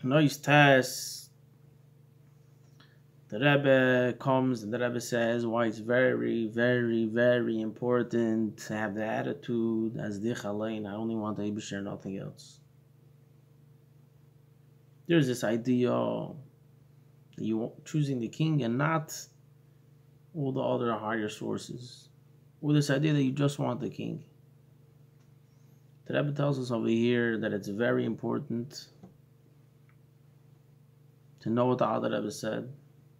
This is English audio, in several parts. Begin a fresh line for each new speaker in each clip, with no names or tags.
Nice test. The Rebbe comes and the Rebbe says why it's very, very, very important to have the attitude as dich allein. I only want the Eibusher, nothing else. There's this idea that you choosing the king and not all the other higher sources. Or this idea that you just want the king. The Rebbe tells us over here that it's very important to know what the other Rebbe said.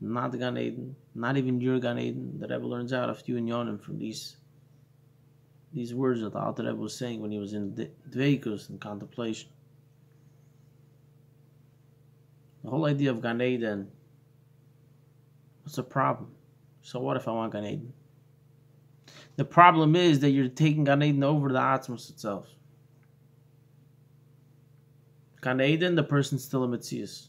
Not Gan Eden, not even your Gan Eden. The Rebbe learns out a few inyonim from these words that the Alter Rebbe was saying when he was in Dveikus and contemplation. The whole idea of Gan Eden, what's the problem? So what if I want Gan Eden? The problem is that you're taking Gan Eden over the Atzmos itself. Gan Eden, the person's still a Metzius.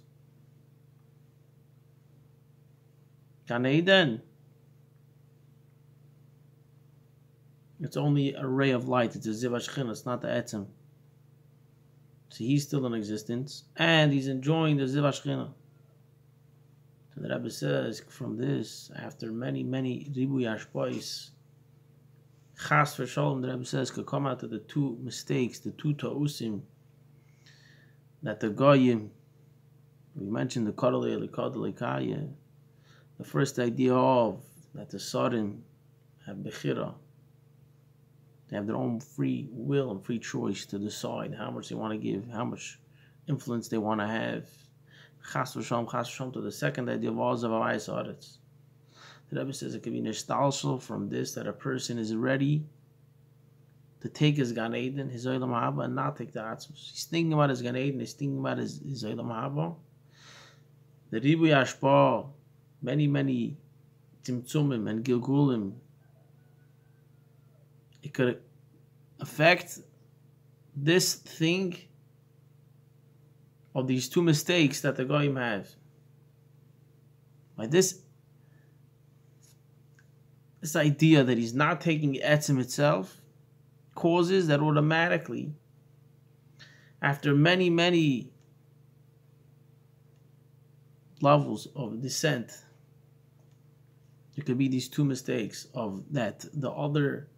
Gan Eden, it's only a ray of light. It's a Ziv HaShechina, it's not the Etzem. So he's still in existence, and he's enjoying the Ziv HaShechina. So the Rebbe says, from this, after many, many Ribui Ashpois, Chas v'Sholom, the Rebbe says, could come out of the two mistakes, the two ta'usim, that the Goyim, we mentioned the Kodolei Elikodolei Kaya, the first idea of that the Sarim have Bechira. They have their own free will and free choice to decide how much they want to give, how much influence they want to have. Chas v'Shalom to the second idea of all Zavavayis Aretz. The Rebbe says it could be nostalgia from this, that a person is ready to take his Gan Eden, his Olam Haba, and not take the Atzmos. He's thinking about his Gan Eden, he's thinking about his Olam Haba. The Ribui Ashpa, many Tzimtzumim and Gilgulim, it could affect this thing of these two mistakes that the Goyim have. By this idea that he's not taking Etzim itself causes that automatically, after many levels of descent, there could be these two mistakes of that the other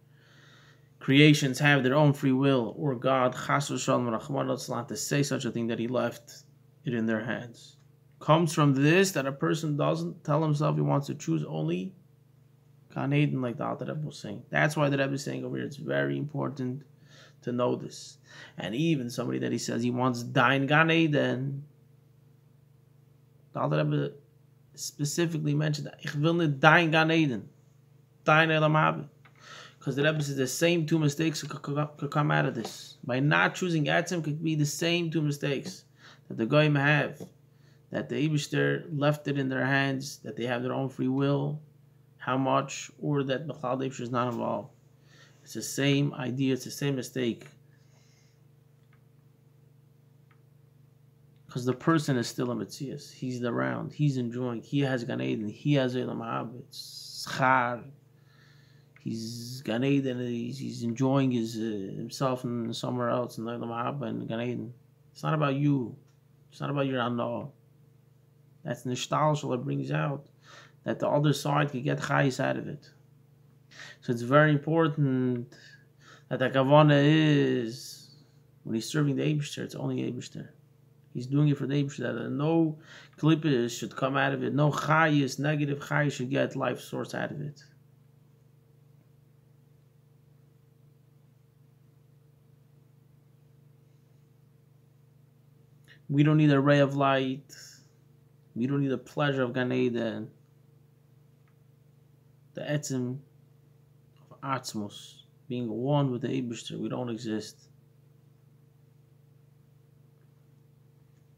creations have their own free will, or God, Chas v'Shalom Rachman al-Tzlan, to say such a thing that he left it in their hands. Comes from this that a person doesn't tell himself he wants to choose only Gan Eden, like the Alter Rebbe was saying. That's why the Rebbe is saying over here, it's very important to know this. And even somebody that he says he wants Dain Gan Eden, the Alter Rebbe specifically mentioned that Ich will nicht Dain Gan Eden, Dain Olam Haba. Because the Rebbe says the same two mistakes could come out of this. By not choosing Etzim could be the same two mistakes that the Goyim have, that the Eibishter left it in their hands, that they have their own free will, how much, or that B'chlal Eibishter is not involved. It's the same idea, it's the same mistake. Because the person is still a Metzias. He's around, he's enjoying, he has Gan Eden, he has Olam Haba, it's Schar. He's Gan Eden, he's enjoying himself and somewhere else in Olam Haba and Gan Eden. It's not about you. It's not about your Anah. That's nostalgia that brings out that the other side can get chayis out of it. So it's very important that the kavanah is, when he's serving the Eibishter, it's only Eibishter. He's doing it for the Eibishter, that no klippus should come out of it, no chayis, negative chayis should get life source out of it. We don't need a ray of light. We don't need the pleasure of Gan Eden. The etzim of Atzmos, being one with the Eibishter, we don't exist.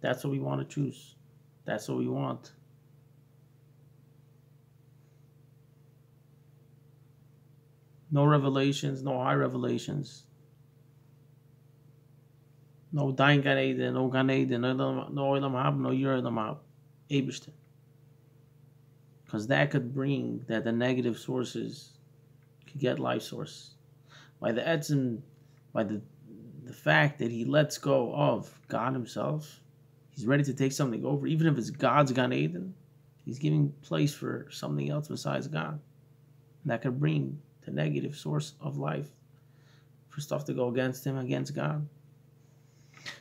That's what we want to choose. That's what we want. No revelations, no high revelations. No Dain Gan Eden, no Gan Eden, no Olam Haba, no Yer Olam Haba. Eibishter. Because that could bring that the negative sources could get life source. By the etzim, by the fact that he lets go of God himself, He's ready to take something over, even if it's God's Gan Eden. He's giving place for something else besides God. And that could bring the negative source of life for stuff to go against him, against God.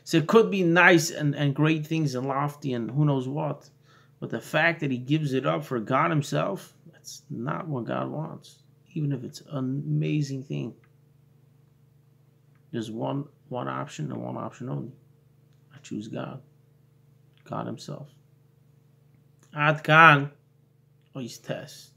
So it could be nice and great things and lofty and who knows what. But the fact that he gives it up for God himself, that's not what God wants. Even if it's an amazing thing. There's one option and one option only. I choose God. God himself. Ad kan, ois tes.